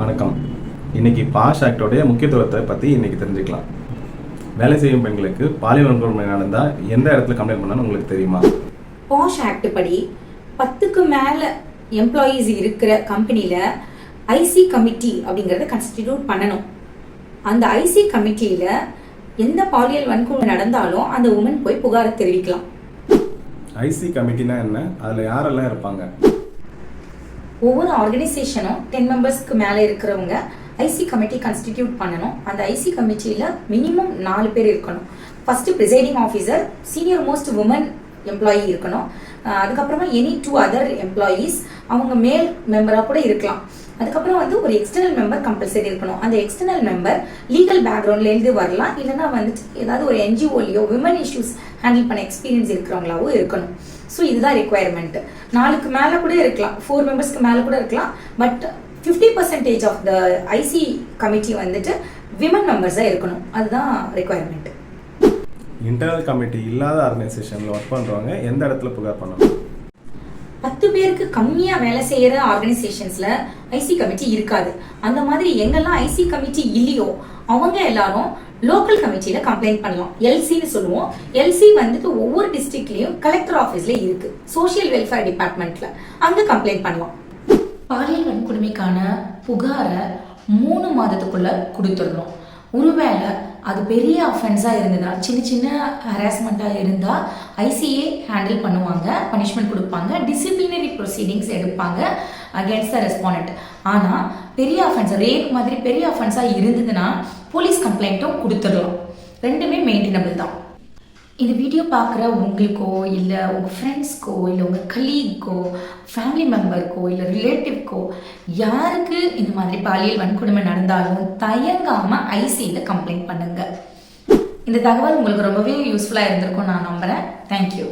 வணக்கம். இன்னைக்கு பாஷ் ஆக்டோடைய முக்கியத்துவத்தை பற்றி இன்னைக்கு தெரிஞ்சுக்கலாம். வேலை செய்யும் பெண்களுக்கு பாலியல் வன்கொடுமை நடந்தால் எந்த இடத்துல கம்ப்ளைண்ட் பண்ணாலும் உங்களுக்கு தெரியுமா? பாஷ் ஆக்ட் படி 10க்கு மேலே எம்ப்ளாயீஸ் இருக்கிற கம்பெனியில் ஐசி கமிட்டி அப்படிங்கிறத கான்ஸ்டிடியூட் பண்ணணும். அந்த ஐசி கமிட்டியில் எந்த பாலியல் வன்கொடுமை நடந்தாலும் அந்த உமன் போய் புகாரை தெரிவிக்கலாம். ஐசி கமிட்டினா என்ன? அதில் யாரெல்லாம் இருப்பாங்க? ஒவ்வொரு ஆர்கனைசேஷனும் 10 மெம்பர்ஸ்க்கு மேலே இருக்கிறவங்க ஐசி கமிட்டி கான்ஸ்டிடியூட் பண்ணணும். அந்த ஐசி கமிட்டியில் மினிமம் 4 பேர் இருக்கணும். First presiding officer, senior most woman employee இருக்கணும். அதுக்கப்புறமா எனி 2 அதர் எம்ப்ளாயீஸ், அவங்க மேல் மெம்பராக கூட இருக்கலாம். அதுக்கப்புறம் ஒரு எக்ஸ்டர்னல் மெம்பர் கம்பல்சரி இருக்கணும். அந்த எக்ஸ்டர்னல் மெம்பர் லீகல் பேக்ரவுண்ட்லேருந்து வரலாம், இல்லைன்னா ஏதாவது ஒரு என்ஜிஓலையோ விமன் இஷ்யூஸ் ஹேண்டில் பண்ண எக்ஸ்பீரியன்ஸ் இருக்கிறவங்களாவோ இருக்கணும். ஸோ இதுதான் ரெக்குவயர்மெண்ட். 4க்கு மேலே கூட இருக்கலாம், 4 மெம்பர்ஸ்க்கு மேலே கூட இருக்கலாம். But 50% of the IC committee women மெம்பர்ஸாக இருக்கணும். அதுதான் ரெக்குவயர்மெண்ட். இன்டர்னல் கமிட்டி இல்லாத ஆர்கனைசேஷனில் ஒர்க் பண்ணுறவங்க எந்த இடத்துல புகார் பண்ணணும்? 10 பேருக்கு கம்மியாக வேலை செய்கிற ஆர்கனைசேஷன்ஸில் ஐசி கமிட்டி இருக்காது. அந்த மாதிரி எங்கெல்லாம் ஐசி கமிட்டி இல்லையோ அவங்க எல்லாரும் லோக்கல் கமிட்டியில் கம்ப்ளைண்ட் பண்ணலாம். எல்சின்னு சொல்லுவோம். எல்சி ஒவ்வொரு டிஸ்ட்ரிக்ட்லேயும் கலெக்டர் ஆஃபீஸில் இருக்குது, சோஷியல் வெல்ஃபேர் டிபார்ட்மெண்ட்டில். அங்கே கம்ப்ளைண்ட் பண்ணலாம். பாலியல் வன்கொடுமைக்கான புகாரை 3 மாதத்துக்குள்ளே கொடுத்துடணும். ஒருவேளை அது பெரிய அஃபென்ஸாக இருந்ததா, சின்ன சின்ன ஹராஸ்மெண்ட்டாக இருந்தால் ஐசிஏ ஹேண்டில் பண்ணுவாங்க, பனிஷ்மெண்ட் கொடுப்பாங்க, டிசிப்ளினரி ப்ரொசீடிங்ஸ் எடுப்பாங்க அகேன்ஸ்ட் த ரெஸ்பாண்டன்ட். ஆனால் பெரிய அஃபென்ஸ், ரேப் மாதிரி பெரிய அஃபென்ஸாக இருந்ததுன்னா போலீஸ் கம்ப்ளைண்ட்டும் கொடுத்துடலாம். ரெண்டுமே மெயின்டெனபிள் தான். இந்த வீடியோ பார்க்குற உங்களுக்கோ, இல்லை உங்கள் ஃப்ரெண்ட்ஸ்க்கோ, இல்லை உங்கள் கலீக்கோ, ஃபேமிலி மெம்பருக்கோ, இல்லை ரிலேட்டிவ்க்கோ யாருக்கு இந்த மாதிரி பாலியல் வன்கொடுமை நடந்தாலும் தயங்காமல் ஐசியில் கம்ப்ளைண்ட் பண்ணுங்கள். இந்த தகவல் உங்களுக்கு ரொம்பவே யூஸ்ஃபுல்லாக இருந்திருக்கும் நான் நம்புகிறேன். தேங்க்யூ.